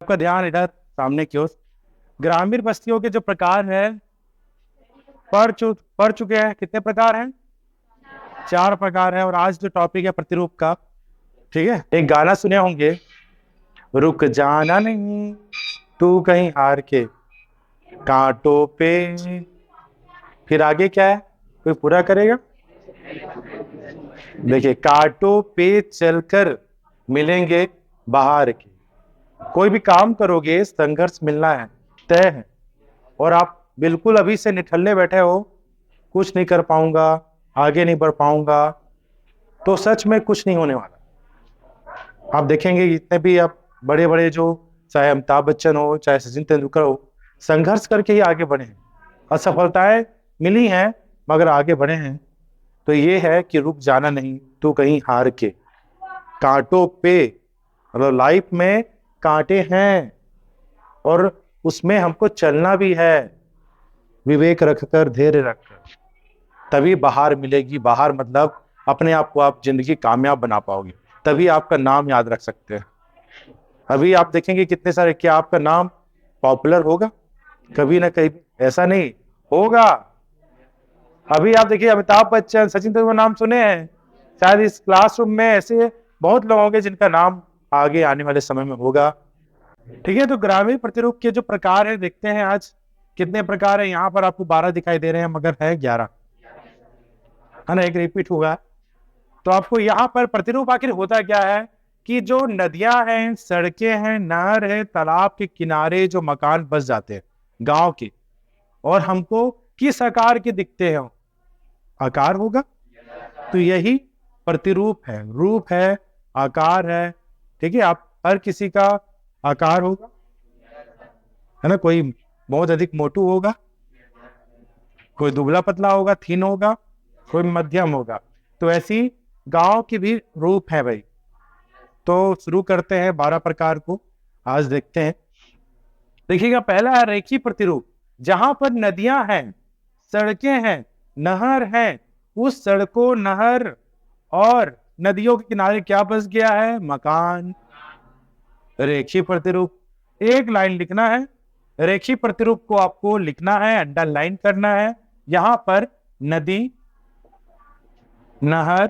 आपका ध्यान इधर सामने की ओर। ग्रामीण बस्तियों के जो प्रकार है पढ़ चुके हैं। कितने प्रकार हैं? 4 प्रकार है। और आज जो टॉपिक है प्रतिरूप का, ठीक है। एक गाना सुने होंगे, रुक जाना नहीं तू कहीं हार के कांटों पे। फिर आगे क्या है, कोई पूरा करेगा? देखिए, कांटों पे चलकर मिलेंगे बाहर के। कोई भी काम करोगे संघर्ष मिलना है, तय है। और आप बिल्कुल अभी से निठल्ले बैठे हो, कुछ नहीं कर पाऊंगा, आगे नहीं बढ़ पाऊंगा, तो सच में कुछ नहीं होने वाला। आप देखेंगे इतने भी आप बड़े बड़े जो, चाहे अमिताभ बच्चन हो, चाहे सचिन तेंदुलकर हो, संघर्ष करके ही आगे बढ़े हैं। असफलताएं मिली हैं मगर आगे बढ़े हैं। तो ये है कि रुक जाना नहीं तू कहीं हार के कांटों पे। मतलब लाइफ में कांटे हैं और उसमें हमको चलना भी है, विवेक रखकर, धैर्य रखकर, तभी बाहर मिलेगी। बाहर मतलब अपने आप को आप जिंदगी कामयाब बना पाओगे, तभी आपका नाम याद रख सकते हैं। अभी आप देखेंगे कितने सारे, क्या आपका नाम पॉपुलर होगा? कभी ना कहीं ऐसा नहीं होगा। अभी आप देखिए, अमिताभ बच्चन, सचिन तेंदुलकर नाम सुने हैं? शायद इस क्लासरूम में ऐसे बहुत लोग होंगे जिनका नाम आगे आने वाले समय में होगा। ठीक है, तो ग्रामीण प्रतिरूप के जो प्रकार है देखते हैं आज। कितने प्रकार है? यहाँ पर आपको 12 दिखाई दे रहे हैं मगर है 11, है ना, एक रिपीट हुआ। तो आपको यहाँ पर प्रतिरूप आखिर होता क्या है कि जो नदियां हैं, सड़कें हैं, नहर है, तालाब के किनारे जो मकान बस जाते हैं गांव के, और हमको किस आकार के दिखते हैं? आकार होगा, तो यही प्रतिरूप है। रूप है, आकार है। ठीक है, आप हर किसी का आकार होगा, है ना। कोई बहुत अधिक मोटू होगा, कोई दुबला पतला होगा, थीन होगा, कोई मध्यम होगा। तो ऐसी गांव की भी रूप है भाई। तो शुरू करते हैं 12 प्रकार को, आज देखते हैं। देखिएगा, पहला है रेखी प्रतिरूप। जहां पर नदियां हैं, सड़कें हैं, नहर है, उस सड़कों, नहर और नदियों के किनारे क्या बस गया है? मकान। रेखी प्रतिरूप। एक लाइन लिखना है। रेखी प्रतिरूप को आपको लिखना है, अंडरलाइन करना है। यहां पर नदी, नहर,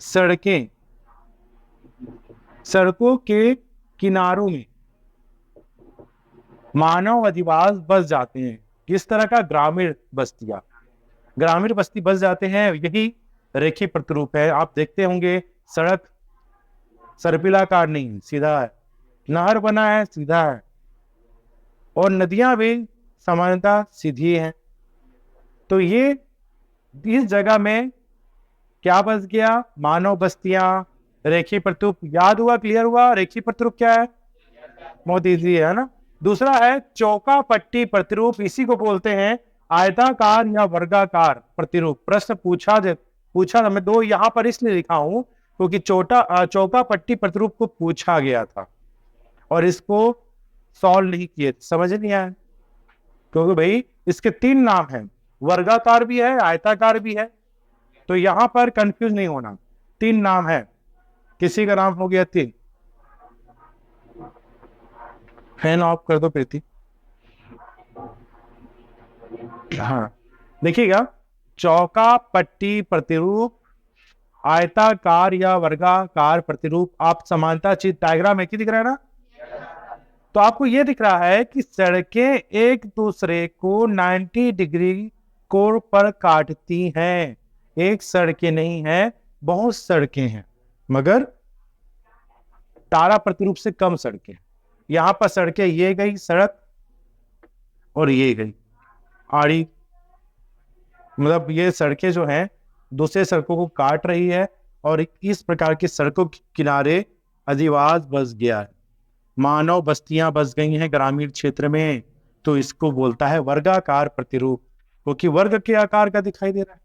सड़कें, सड़कों के किनारों में मानव अधिवास बस जाते हैं। किस तरह का? ग्रामीण बस्तियां, ग्रामीण बस्ती बस जाते हैं, यही रेखी प्रतिरूप है। आप देखते होंगे सड़क सर्पिलाकार नहीं, सीधा है। नहर बना है, सीधा है। और नदियां भी सामान्यतः सीधी हैं। तो ये इस जगह में क्या बस गया? मानव बस्तियां। रेखी प्रतिरूप याद हुआ, क्लियर हुआ? रेखी प्रतिरूप क्या है? बहुत इजी है ना। दूसरा है चौका पट्टी प्रतिरूप। इसी को बोलते हैं आयताकार या वर्गाकार प्रतिरूप। प्रश्न पूछा था। मैं 2 यहां पर इसलिए लिखा हूं क्योंकि चौका पट्टी प्रतिरूप को पूछा गया था और इसको सॉल्व नहीं किए, समझ नहीं आया। क्योंकि भाई इसके 3 नाम हैं, वर्गाकार भी है, आयताकार भी है। तो यहां पर कंफ्यूज नहीं होना, 3 नाम है। किसी का नाम हो गया 3। फैन ऑफ कर दो प्रीति। हाँ, देखिएगा, चौका पट्टी प्रतिरूप, आयताकार या वर्गाकार प्रतिरूप। आप समानता चित्र डायग्राम एक ही दिख रहा है ना? तो आपको यह दिख रहा है कि सड़कें एक दूसरे को 90 डिग्री कोण पर काटती हैं। एक सड़कें नहीं है, बहुत सड़कें हैं, मगर तारा प्रतिरूप से कम सड़कें। यहां पर सड़कें, ये गई सड़क और ये गई आड़ी। मतलब ये सड़कें जो हैं दूसरे सड़कों को काट रही है और इस प्रकार की सड़कों के किनारे अधिवास बस गया है, मानव बस्तियां बस गई हैं ग्रामीण क्षेत्र में। तो इसको बोलता है वर्गाकार प्रतिरूप, क्योंकि वर्ग के आकार का दिखाई दे रहा है।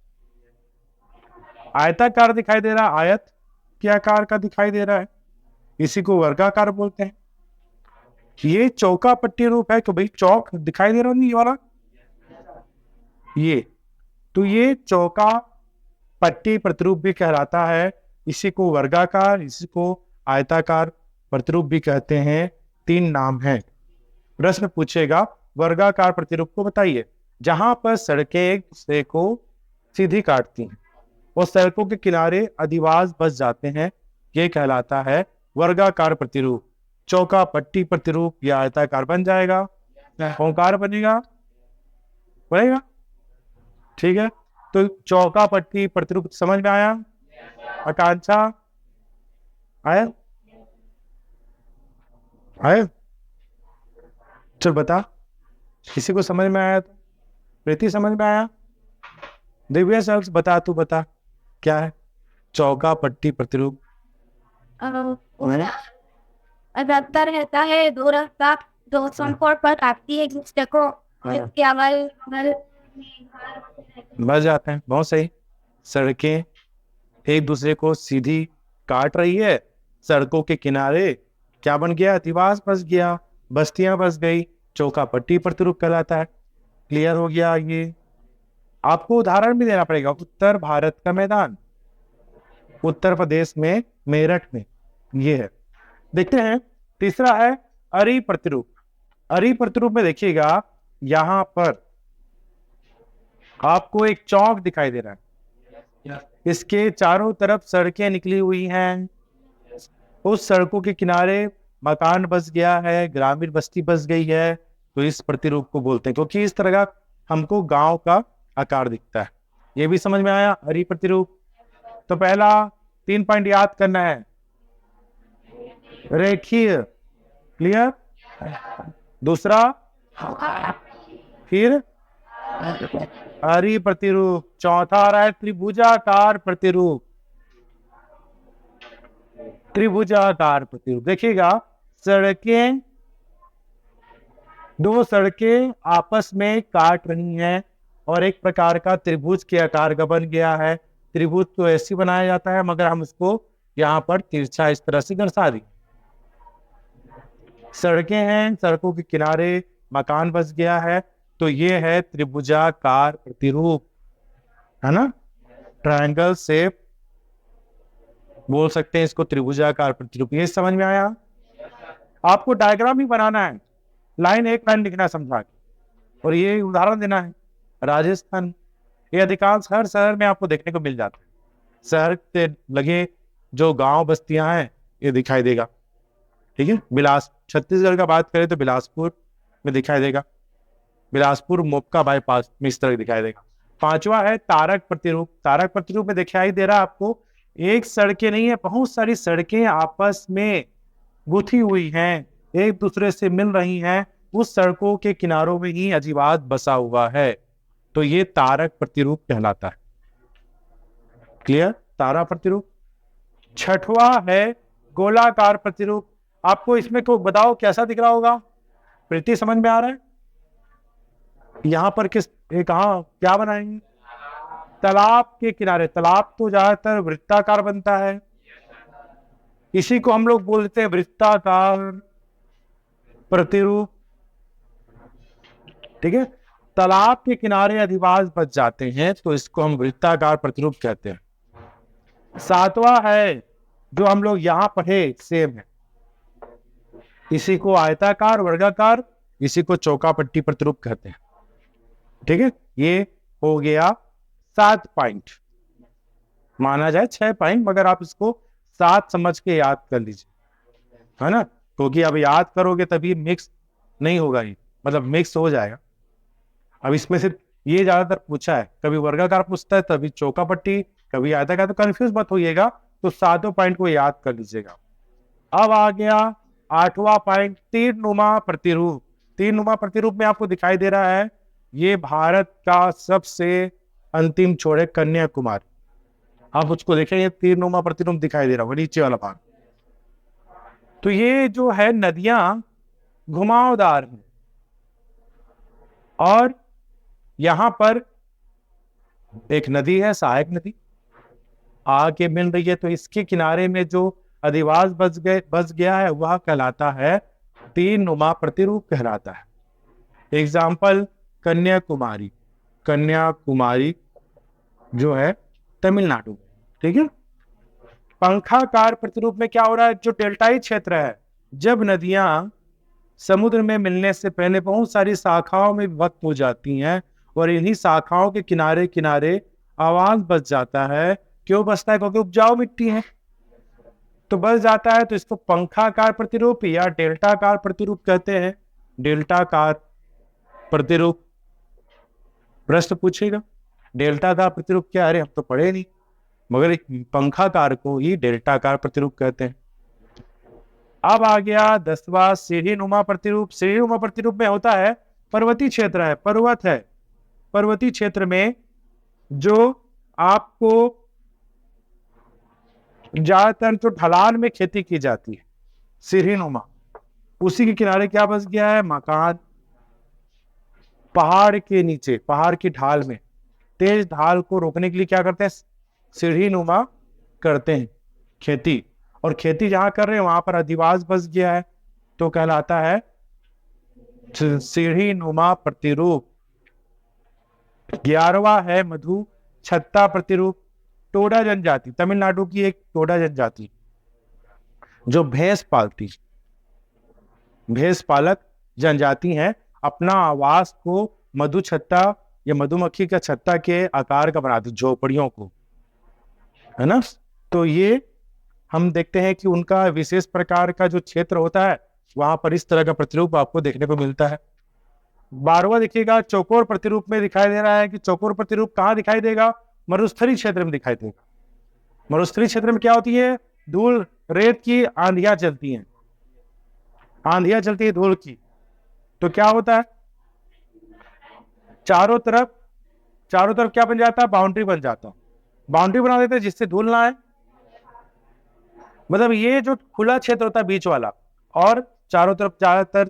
आयताकार दिखाई दे रहा है, आयत के आकार का दिखाई दे रहा है, इसी को वर्गाकार बोलते हैं। ये चौका पट्टी रूप है, तो भाई चौक दिखाई दे रहा नहीं ये वाला, ये तो ये चौका पट्टी प्रतिरूप भी कहलाता है। इसी को वर्गाकार, इसी को आयताकार प्रतिरूप भी कहते हैं, 3 नाम हैं। प्रश्न पूछेगा वर्गाकार प्रतिरूप को बताइए। जहां पर सड़कें एक दूसरे को सीधी काटती हैं और सड़कों के किनारे अधिवास बस जाते हैं, ये कहलाता है वर्गाकार प्रतिरूप। चौका पट्टी प्रतिरूप या आयताकार बन जाएगा, ओंकार बनेगा, बनेगा, ठीक है। तो चौका पट्टी प्रतिरूप समझ में आया? आकांक्षा आया? आया? चल बता, किसी को समझ में आया? तो प्रीति समझ में आया? दिव्या सर बता, तू बता क्या है चौका पट्टी प्रतिरूप? अदातर रहता है, दो रास्ता, दो संपर्क पर काटती है जिससे को इसके अगल बगल बस जाते हैं, बहुत सही। सड़कें एक दूसरे को सीधी काट रही है, सड़कों के किनारे क्या बन गया? अधिवास बस गया, बस्तियां बस गई, चौका पट्टी प्रतिरूप कहलाता है। क्लियर हो गया? ये आपको उदाहरण भी देना पड़ेगा। उत्तर भारत का मैदान, उत्तर प्रदेश में मेरठ में ये है। देखते हैं तीसरा है अरी प्रतिरूप। अरी प्रतिरूप में देखिएगा यहां पर आपको एक चौक दिखाई दे रहा है, इसके चारों तरफ सड़कें निकली हुई हैं, उस सड़कों के किनारे मकान बस गया है, ग्रामीण बस्ती बस गई है, तो इस प्रतिरूप को बोलते हैं, क्योंकि इस तरह का हमको गांव का आकार दिखता है। ये भी समझ में आया अरी प्रतिरूप? तो पहला 3 पॉइंट याद करना है, रेखीय, क्लियर। दूसरा फिर अरी प्रतिरूप, चौथा आ रहा है त्रिभुजाकार प्रतिरूप। त्रिभुजाकार प्रतिरूप देखिएगा, सड़कें, दो सड़कें आपस में काट रही हैं और एक प्रकार का त्रिभुज के आकार का बन गया है। त्रिभुज तो ऐसे बनाया जाता है, मगर हम इसको यहां पर तिरछा इस तरह से दर्शा दी। सड़कें हैं, सड़कों के किनारे मकान बस गया है, तो ये है त्रिभुजाकार प्रतिरूप, है ना। ट्रायंगल शेप बोल सकते हैं इसको, त्रिभुजाकार प्रतिरूप। ये समझ में आया? आपको डायग्राम ही बनाना है, लाइन एक लाइन लिखना समझा के, और ये उदाहरण देना है। राजस्थान, ये अधिकांश हर शहर में आपको देखने को मिल जाता है। शहर से लगे जो गांव बस्तियां हैं ये दिखाई देगा, ठीक है। छत्तीसगढ़ का बात करें तो बिलासपुर में दिखाई देगा, बिलासपुर मोपका बाईपास में इस तरह दिखाई देगा। पांचवा है तारक प्रतिरूप। तारक प्रतिरूप में दिखाई दे रहा है आपको, एक सड़कें नहीं है, बहुत सारी सड़कें आपस में गुथी हुई हैं, एक दूसरे से मिल रही हैं, उस सड़कों के किनारों में ही अधिवास बसा हुआ है, तो ये तारक प्रतिरूप कहलाता है। क्लियर? तारा प्रतिरूप। छठवा है गोलाकार प्रतिरूप। आपको इसमें को बताओ कैसा दिख रहा होगा? प्रीति समझ में आ रहा है? यहां पर किस कहां क्या बनाएंगे? तालाब के किनारे। तालाब तो ज्यादातर वृत्ताकार बनता है, इसी को हम लोग बोलते हैं वृत्ताकार प्रतिरूप, ठीक है। तालाब के किनारे अधिवास बच जाते हैं तो इसको हम वृत्ताकार प्रतिरूप कहते हैं। सातवां है जो हम लोग यहां पढ़े, सेम है, इसी को आयताकार, वर्गाकार, इसी को चौका पट्टी प्रतिरूप कहते हैं, ठीक है। ये हो गया 7 पॉइंट, माना जाए 6 पॉइंट, मगर आप इसको 7 समझ के याद कर लीजिए, है ना, क्योंकि अब याद करोगे तभी मिक्स नहीं होगा, ये मतलब मिक्स हो जाएगा। अब इसमें से ये ज्यादातर पूछा है, कभी वर्गाकार पूछता है, तभी चौका पट्टी, कभी आयताकार, तो कंफ्यूज मत होइएगा, तो 7 पॉइंट को याद कर लीजिएगा। अब आ गया 8वां पॉइंट, तीर नुमा प्रतिरूप। तीर नुमा प्रतिरूप में आपको दिखाई दे रहा है, ये भारत का सबसे अंतिम छोर है कन्याकुमारी। आप उसको देखें, ये तीर नुमा प्रतिरूप दिखाई दे रहा होगा, नीचे वाला भाग। तो ये जो है नदियां घुमावदार हैं और यहां पर एक नदी है, सहायक नदी आके मिल रही है, तो इसके किनारे में जो अधिवास बस गया है वह कहलाता है तीर नुमा प्रतिरूप कहलाता है। एग्जाम्पल कन्याकुमारी, कन्याकुमारी जो है तमिलनाडु, ठीक है। पंखाकार प्रतिरूप में क्या हो रहा है, जो डेल्टाई क्षेत्र है जब नदियां समुद्र में मिलने से पहले बहुत सारी शाखाओं में विभक्त हो जाती हैं और इन्हीं शाखाओं के किनारे किनारे आवास बच जाता है। क्यों बचता है? क्योंकि उपजाऊ मिट्टी है, तो बच जाता है। तो इसको पंखाकार प्रतिरूप या डेल्टाकार प्रतिरूप कहते हैं। डेल्टाकार प्रतिरूप प्रश्न पूछेगा, डेल्टाकार प्रतिरूप क्या? अरे हम तो पढ़े नहीं, मगर एक पंखाकार को ही डेल्टाकार प्रतिरूप कहते हैं। अब आ गया 10वां सीढ़ी नुमा प्रतिरूप। सीढ़ी नुमा प्रतिरूप में होता है पर्वतीय क्षेत्र है, पर्वत है, पर्वतीय क्षेत्र में जो आपको ज्यादातर जो ढलान में खेती की जाती है, सीढ़ी नुमा, उसी के किनारे क्या बस गया है? मकान। पहाड़ के नीचे, पहाड़ की ढाल में, तेज ढाल को रोकने के लिए क्या करते हैं? सीढ़ी नुमा करते हैं खेती। और खेती जहां कर रहे हैं वहां पर अधिवास बस गया है, तो कहलाता है सीढ़ी नुमा प्रतिरूप। 11वां है मधु छत्ता प्रतिरूप। टोडा जनजाति, तमिलनाडु की एक टोडा जनजाति जो भैंस पालती, भैंस पालक जनजाति है, अपना आवास को मधु छत्ता या मधुमक्खी का छत्ता के आकार का बनाती, झोपड़ियों को, है ना। तो ये हम देखते हैं कि उनका विशेष प्रकार का जो क्षेत्र होता है वहां पर इस तरह का प्रतिरूप आपको देखने को मिलता है। 12वां देखिएगा चौकोर प्रतिरूप में दिखाई दे रहा है कि चौकोर प्रतिरूप कहाँ दिखाई देगा? मरुस्थलीय क्षेत्र में दिखाई देगा। मरुस्थलीय क्षेत्र में क्या होती है? धूल रेत की आंधियां चलती हैं, आंधियां चलती है धूल की। तो क्या होता है? चारों तरफ क्या बन जाता है? बाउंड्री बन जाता है, बाउंड्री बना देते हैं जिससे धूल ना आए। मतलब ये जो खुला क्षेत्र होता है बीच वाला, और चारों तरफ ज्यादातर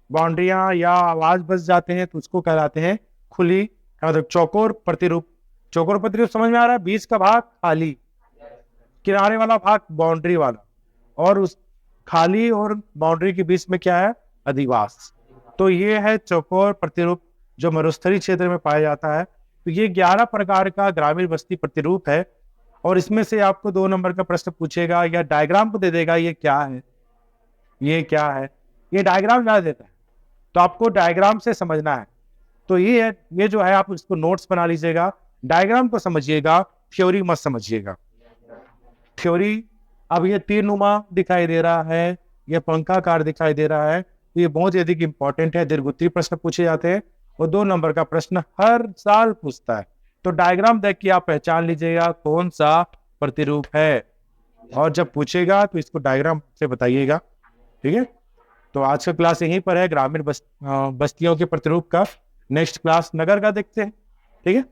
बाउंड्रियां या आवाज बस जाते हैं, तो उसको कहलाते हैं खुली, मतलब चौकोर प्रतिरूप। चौकोर प्रतिरूप समझ में आ रहा है? बीच का भाग खाली, किनारे वाला भाग बाउंड्री वाला, और उस खाली और बाउंड्री के बीच में क्या है? अधिवास। तो ये है चौकोर प्रतिरूप जो मरुस्थलीय क्षेत्र में पाया जाता है। तो ये 11 प्रकार का ग्रामीण बस्ती प्रतिरूप है। और इसमें से आपको 2 नंबर का प्रश्न पूछेगा या डायग्राम को दे देगा, ये क्या है, ये क्या है, ये डायग्राम ला देता है, तो आपको डायग्राम से समझना है। तो ये है, ये जो है आप इसको नोट्स बना लीजिएगा, डायग्राम को समझिएगा, थ्योरी मत समझिएगा। थ्योरी, अब ये तीर नुमा दिखाई दे रहा है, ये पंखाकार दिखाई दे रहा है, तो ये बहुत अधिक इंपॉर्टेंट है। दीर्घोत्तरीय प्रश्न पूछे जाते हैं और 2 नंबर का प्रश्न हर साल पूछता है। तो डायग्राम देख के आप पहचान लीजिएगा कौन सा प्रतिरूप है, और जब पूछेगा तो इसको डायग्राम से बताइएगा, ठीक है। तो आज का क्लास यहीं पर है, ग्रामीण बस्तियों के प्रतिरूप का। नेक्स्ट क्लास नगर का देखते हैं, ठीक है।